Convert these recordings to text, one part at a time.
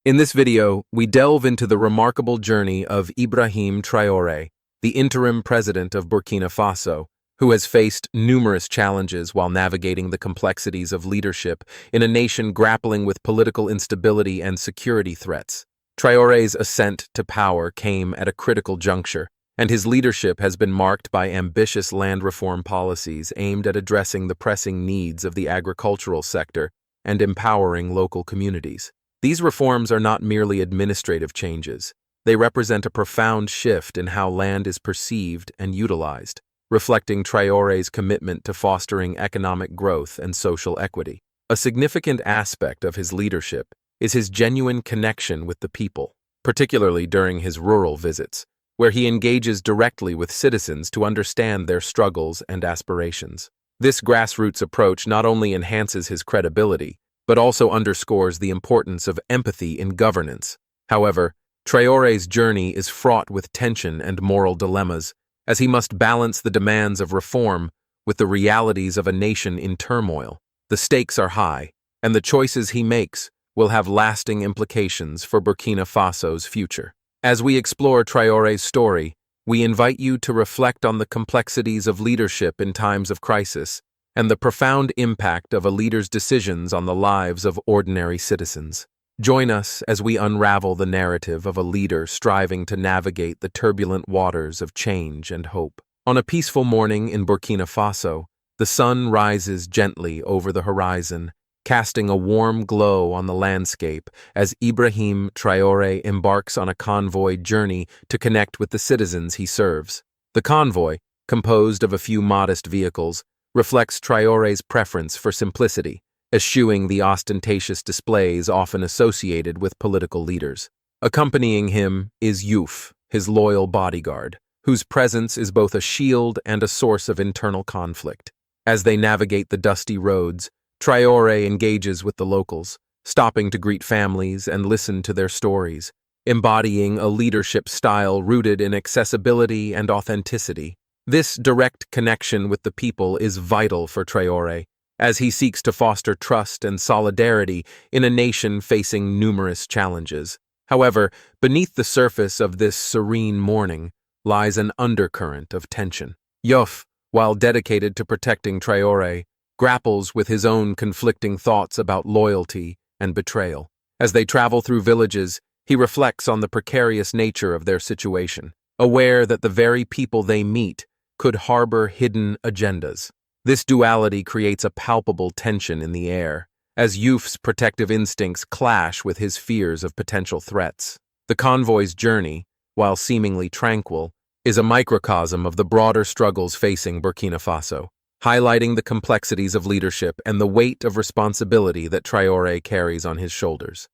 In this video, we delve into the remarkable journey of Ibrahim Traoré, the interim president of Burkina Faso, who has faced numerous challenges while navigating the complexities of leadership in a nation grappling with political instability and security threats. Traoré's ascent to power came at a critical juncture, and his leadership has been marked by ambitious land reform policies aimed at addressing the pressing needs of the agricultural sector and empowering local communities. These reforms are not merely administrative changes. They represent a profound shift in how land is perceived and utilized, reflecting Traoré's commitment to fostering economic growth and social equity. A significant aspect of his leadership is his genuine connection with the people, particularly during his rural visits, where he engages directly with citizens to understand their struggles and aspirations. This grassroots approach not only enhances his credibility, but also underscores the importance of empathy in governance. However, Traoré's journey is fraught with tension and moral dilemmas, as he must balance the demands of reform with the realities of a nation in turmoil. The stakes are high, and the choices he makes will have lasting implications for Burkina Faso's future. As we explore Traoré's story, we invite you to reflect on the complexities of leadership in times of crisis, and the profound impact of a leader's decisions on the lives of ordinary citizens. Join us as we unravel the narrative of a leader striving to navigate the turbulent waters of change and hope. On a peaceful morning in Burkina Faso, the sun rises gently over the horizon, casting a warm glow on the landscape as Ibrahim Traoré embarks on a convoy journey to connect with the citizens he serves. The convoy, composed of a few modest vehicles, reflects Traoré's preference for simplicity, eschewing the ostentatious displays often associated with political leaders. Accompanying him is Youf, his loyal bodyguard, whose presence is both a shield and a source of internal conflict. As they navigate the dusty roads, Traoré engages with the locals, stopping to greet families and listen to their stories, embodying a leadership style rooted in accessibility and authenticity. This direct connection with the people is vital for Traoré, as he seeks to foster trust and solidarity in a nation facing numerous challenges. However, beneath the surface of this serene morning lies an undercurrent of tension. Youf, while dedicated to protecting Traoré, grapples with his own conflicting thoughts about loyalty and betrayal. As they travel through villages, he reflects on the precarious nature of their situation, aware that the very people they meet could harbor hidden agendas. This duality creates a palpable tension in the air, as Youf's protective instincts clash with his fears of potential threats. The convoy's journey, while seemingly tranquil, is a microcosm of the broader struggles facing Burkina Faso, highlighting the complexities of leadership and the weight of responsibility that Traoré carries on his shoulders.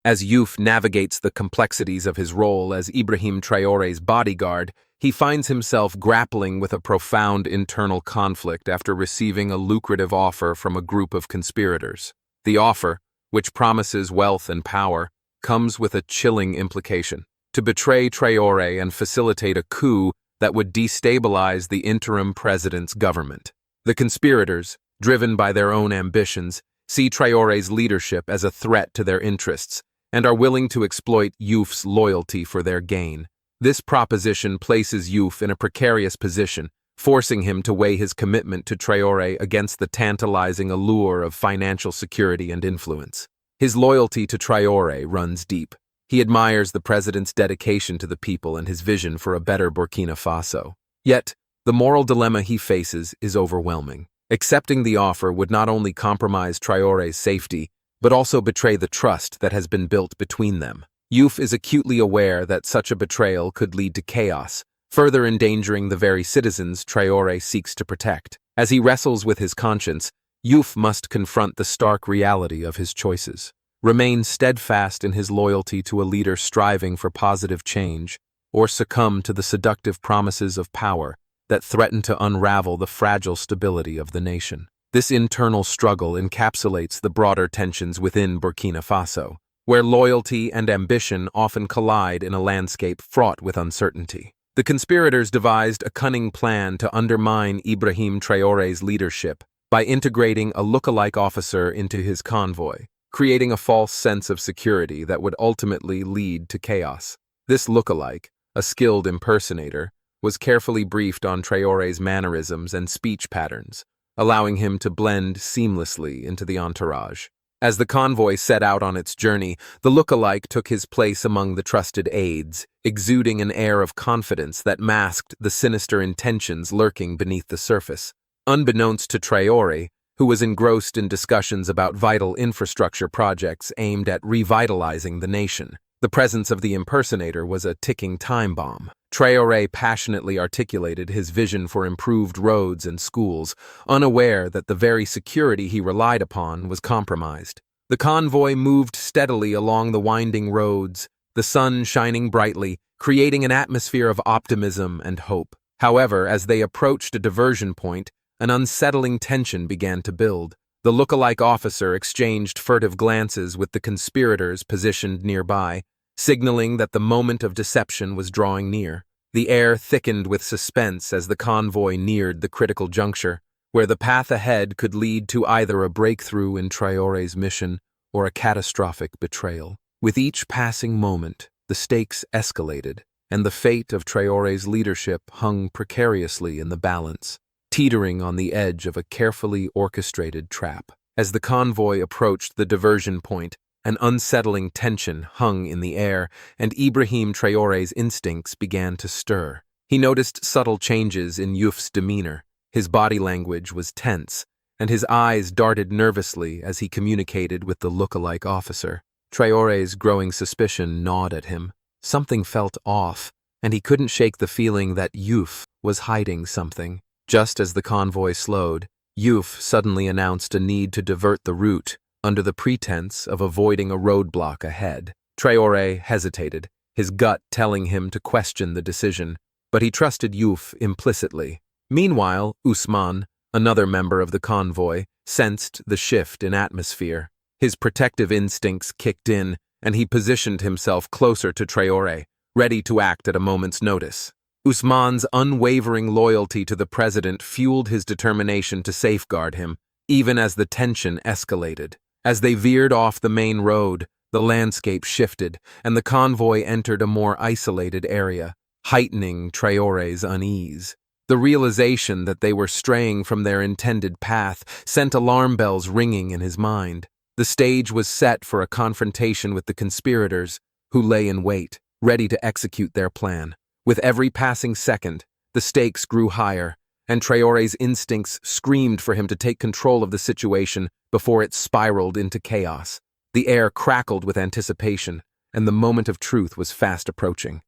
As Youf navigates the complexities of his role as Ibrahim Traoré's bodyguard, he finds himself grappling with a profound internal conflict after receiving a lucrative offer from a group of conspirators. The offer, which promises wealth and power, comes with a chilling implication: to betray Traoré and facilitate a coup that would destabilize the interim president's government. The conspirators, driven by their own ambitions, see Traoré's leadership as a threat to their interests and are willing to exploit Youf's loyalty for their gain. This proposition places Youf in a precarious position, forcing him to weigh his commitment to Traoré against the tantalizing allure of financial security and influence. His loyalty to Traoré runs deep. He admires the president's dedication to the people and his vision for a better Burkina Faso. Yet, the moral dilemma he faces is overwhelming. Accepting the offer would not only compromise Traoré's safety, but also betray the trust that has been built between them. Youf is acutely aware that such a betrayal could lead to chaos, further endangering the very citizens Traoré seeks to protect. As he wrestles with his conscience, Youf must confront the stark reality of his choices, remain steadfast in his loyalty to a leader striving for positive change, or succumb to the seductive promises of power that threaten to unravel the fragile stability of the nation. This internal struggle encapsulates the broader tensions within Burkina Faso, where loyalty and ambition often collide in a landscape fraught with uncertainty. The conspirators devised a cunning plan to undermine Ibrahim Traoré's leadership by integrating a lookalike officer into his convoy, creating a false sense of security that would ultimately lead to chaos. This lookalike, a skilled impersonator, was carefully briefed on Traore's mannerisms and speech patterns, allowing him to blend seamlessly into the entourage. As the convoy set out on its journey, the lookalike took his place among the trusted aides, exuding an air of confidence that masked the sinister intentions lurking beneath the surface. Unbeknownst to Traore, who was engrossed in discussions about vital infrastructure projects aimed at revitalizing the nation, the presence of the impersonator was a ticking time bomb. Traore passionately articulated his vision for improved roads and schools, unaware that the very security he relied upon was compromised. The convoy moved steadily along the winding roads, the sun shining brightly, creating an atmosphere of optimism and hope. However, as they approached a diversion point, an unsettling tension began to build. The lookalike officer exchanged furtive glances with the conspirators positioned nearby, signaling that the moment of deception was drawing near. The air thickened with suspense as the convoy neared the critical juncture, where the path ahead could lead to either a breakthrough in Traore's mission or a catastrophic betrayal. With each passing moment, the stakes escalated, and the fate of Traore's leadership hung precariously in the balance, teetering on the edge of a carefully orchestrated trap. As the convoy approached the diversion point, an unsettling tension hung in the air, and Ibrahim Traoré's instincts began to stir. He noticed subtle changes in Youf's demeanor. His body language was tense, and his eyes darted nervously as he communicated with the lookalike officer. Traoré's growing suspicion gnawed at him. Something felt off, and he couldn't shake the feeling that Youf was hiding something. Just as the convoy slowed, Youf suddenly announced a need to divert the route, under the pretense of avoiding a roadblock ahead. Traore hesitated, his gut telling him to question the decision, but he trusted Youf implicitly. Meanwhile, Ousmane, another member of the convoy, sensed the shift in atmosphere. His protective instincts kicked in, and he positioned himself closer to Traore, ready to act at a moment's notice. Ousmane's unwavering loyalty to the president fueled his determination to safeguard him, even as the tension escalated. As they veered off the main road, the landscape shifted, and the convoy entered a more isolated area, heightening Traore's unease. The realization that they were straying from their intended path sent alarm bells ringing in his mind. The stage was set for a confrontation with the conspirators, who lay in wait, ready to execute their plan. With every passing second, the stakes grew higher, and Traore's instincts screamed for him to take control of the situation before it spiraled into chaos. The air crackled with anticipation, and the moment of truth was fast approaching.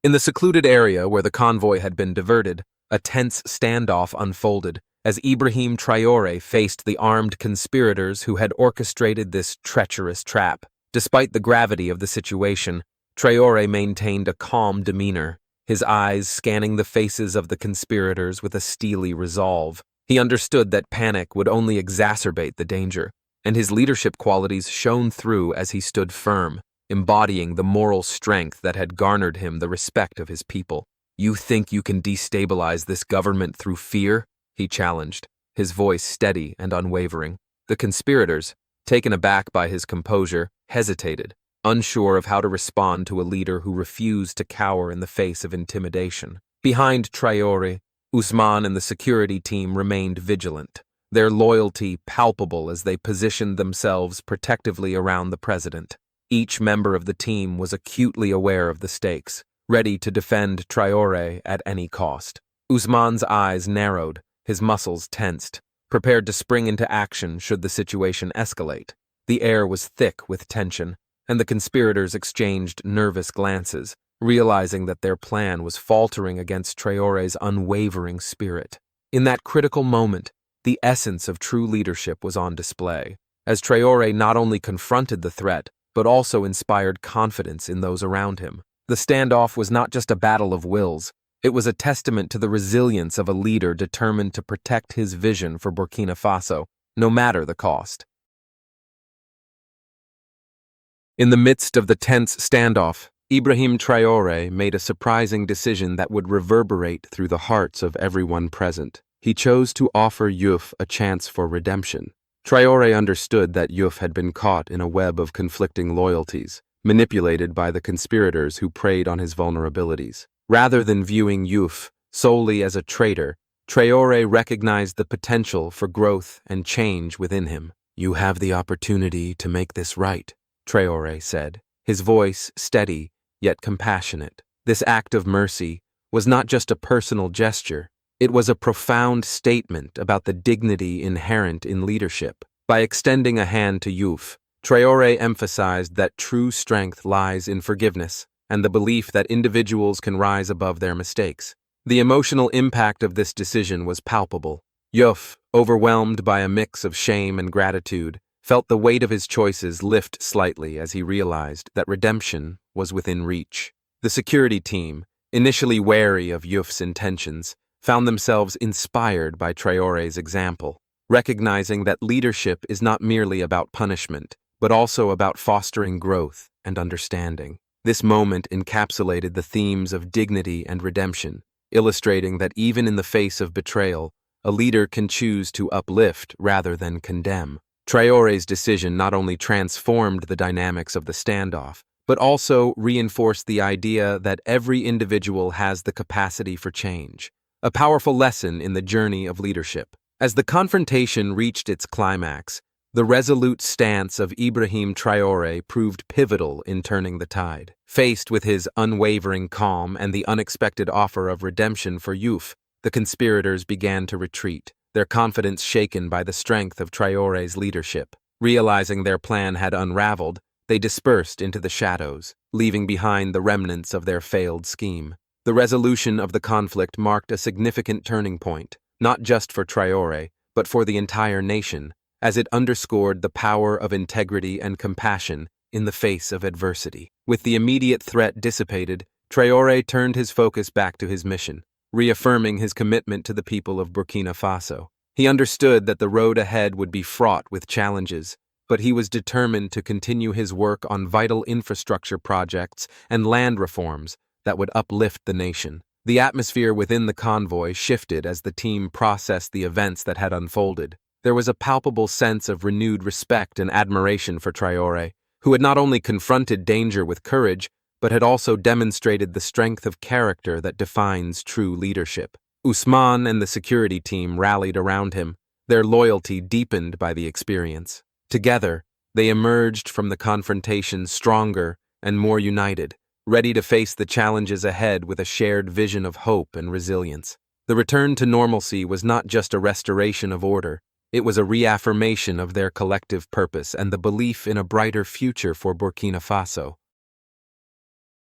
In the secluded area where the convoy had been diverted, a tense standoff unfolded as Ibrahim Traoré faced the armed conspirators who had orchestrated this treacherous trap. Despite the gravity of the situation, Traoré maintained a calm demeanor, his eyes scanning the faces of the conspirators with a steely resolve. He understood that panic would only exacerbate the danger, and his leadership qualities shone through as he stood firm, embodying the moral strength that had garnered him the respect of his people. "You think you can destabilize this government through fear?" he challenged, his voice steady and unwavering. The conspirators, taken aback by his composure, hesitated, unsure of how to respond to a leader who refused to cower in the face of intimidation. Behind Traore, Ousmane and the security team remained vigilant, their loyalty palpable as they positioned themselves protectively around the president. Each member of the team was acutely aware of the stakes, ready to defend Traore at any cost. Ousmane's eyes narrowed, his muscles tensed, prepared to spring into action should the situation escalate. The air was thick with tension, and the conspirators exchanged nervous glances, realizing that their plan was faltering against Traore's unwavering spirit. In that critical moment, the essence of true leadership was on display, as Traore not only confronted the threat, but also inspired confidence in those around him. The standoff was not just a battle of wills, it was a testament to the resilience of a leader determined to protect his vision for Burkina Faso, no matter the cost. In the midst of the tense standoff, Ibrahim Traoré made a surprising decision that would reverberate through the hearts of everyone present. He chose to offer Youf a chance for redemption. Traore understood that Youf had been caught in a web of conflicting loyalties, manipulated by the conspirators who preyed on his vulnerabilities. Rather than viewing Youf solely as a traitor, Traore recognized the potential for growth and change within him. "You have the opportunity to make this right," Traore said, his voice steady yet compassionate. This act of mercy was not just a personal gesture, it was a profound statement about the dignity inherent in leadership. By extending a hand to Youf, Traore emphasized that true strength lies in forgiveness and the belief that individuals can rise above their mistakes. The emotional impact of this decision was palpable. Youf, overwhelmed by a mix of shame and gratitude, felt the weight of his choices lift slightly as he realized that redemption was within reach. The security team, initially wary of Youf's intentions, found themselves inspired by Traore's example, recognizing that leadership is not merely about punishment, but also about fostering growth and understanding. This moment encapsulated the themes of dignity and redemption, illustrating that even in the face of betrayal, a leader can choose to uplift rather than condemn. Traore's decision not only transformed the dynamics of the standoff, but also reinforced the idea that every individual has the capacity for change, a powerful lesson in the journey of leadership. As the confrontation reached its climax, the resolute stance of Ibrahim Traoré proved pivotal in turning the tide. Faced with his unwavering calm and the unexpected offer of redemption for Youf, the conspirators began to retreat, their confidence shaken by the strength of Traoré's leadership. Realizing their plan had unraveled, they dispersed into the shadows, leaving behind the remnants of their failed scheme. The resolution of the conflict marked a significant turning point, not just for Traoré, but for the entire nation, as it underscored the power of integrity and compassion in the face of adversity. With the immediate threat dissipated, Traoré turned his focus back to his mission, reaffirming his commitment to the people of Burkina Faso. He understood that the road ahead would be fraught with challenges, but he was determined to continue his work on vital infrastructure projects and land reforms that would uplift the nation. The atmosphere within the convoy shifted as the team processed the events that had unfolded. There was a palpable sense of renewed respect and admiration for Traoré, who had not only confronted danger with courage, but had also demonstrated the strength of character that defines true leadership. Ousmane and the security team rallied around him, their loyalty deepened by the experience. Together, they emerged from the confrontation stronger and more united, ready to face the challenges ahead with a shared vision of hope and resilience. The return to normalcy was not just a restoration of order, it was a reaffirmation of their collective purpose and the belief in a brighter future for Burkina Faso.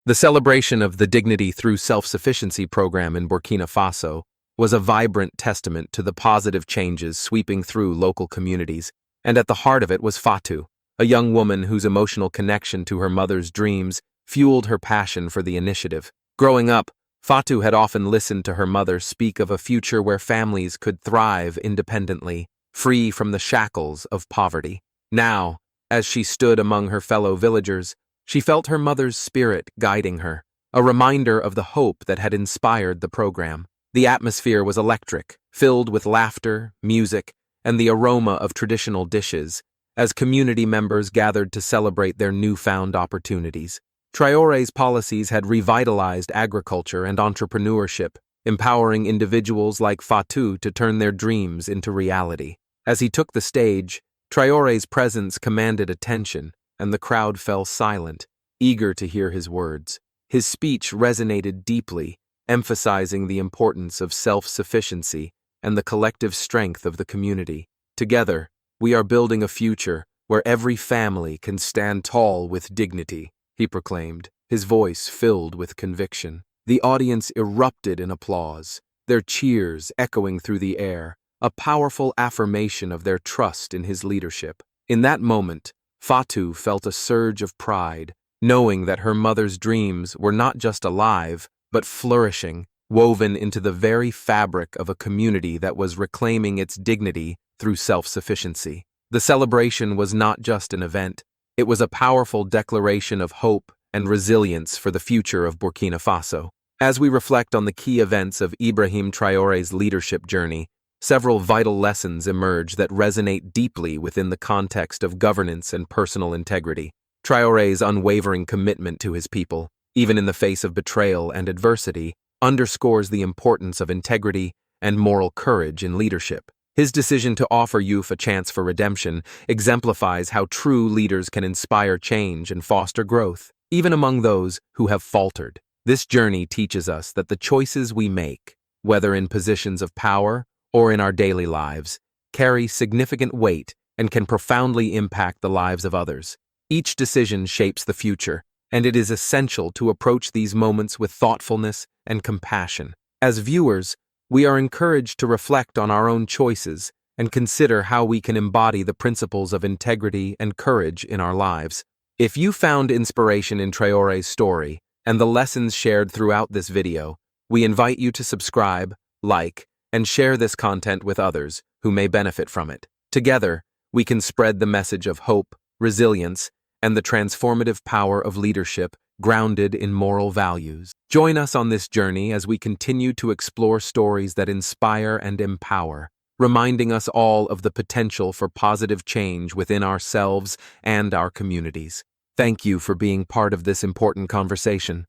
The celebration of the Dignity Through Self-Sufficiency program in Burkina Faso was a vibrant testament to the positive changes sweeping through local communities, and at the heart of it was Fatou, a young woman whose emotional connection to her mother's dreams fueled her passion for the initiative. Growing up, Fatou had often listened to her mother speak of a future where families could thrive independently, free from the shackles of poverty. Now, as she stood among her fellow villagers, she felt her mother's spirit guiding her, a reminder of the hope that had inspired the program. The atmosphere was electric, filled with laughter, music, and the aroma of traditional dishes, as community members gathered to celebrate their newfound opportunities. Traoré's policies had revitalized agriculture and entrepreneurship, empowering individuals like Fatou to turn their dreams into reality. As he took the stage, Traoré's presence commanded attention, and the crowd fell silent, eager to hear his words. His speech resonated deeply, emphasizing the importance of self-sufficiency and the collective strength of the community. Together, we are building a future where every family can stand tall with dignity, he proclaimed, his voice filled with conviction. The audience erupted in applause, their cheers echoing through the air, a powerful affirmation of their trust in his leadership. In that moment, Fatou felt a surge of pride, knowing that her mother's dreams were not just alive, but flourishing, woven into the very fabric of a community that was reclaiming its dignity through self-sufficiency. The celebration was not just an event, it was a powerful declaration of hope and resilience for the future of Burkina Faso. As we reflect on the key events of Ibrahim Traoré's leadership journey, several vital lessons emerge that resonate deeply within the context of governance and personal integrity. Traoré's unwavering commitment to his people, even in the face of betrayal and adversity, underscores the importance of integrity and moral courage in leadership. His decision to offer youth a chance for redemption exemplifies how true leaders can inspire change and foster growth, even among those who have faltered. This journey teaches us that the choices we make, whether in positions of power or in our daily lives, carry significant weight and can profoundly impact the lives of others. Each decision shapes the future, and it is essential to approach these moments with thoughtfulness and compassion. As viewers, we are encouraged to reflect on our own choices and consider how we can embody the principles of integrity and courage in our lives. If you found inspiration in Traoré's story and the lessons shared throughout this video, we invite you to subscribe, like, and share this content with others who may benefit from it. Together, we can spread the message of hope, resilience, and the transformative power of leadership grounded in moral values. Join us on this journey as we continue to explore stories that inspire and empower, reminding us all of the potential for positive change within ourselves and our communities. Thank you for being part of this important conversation.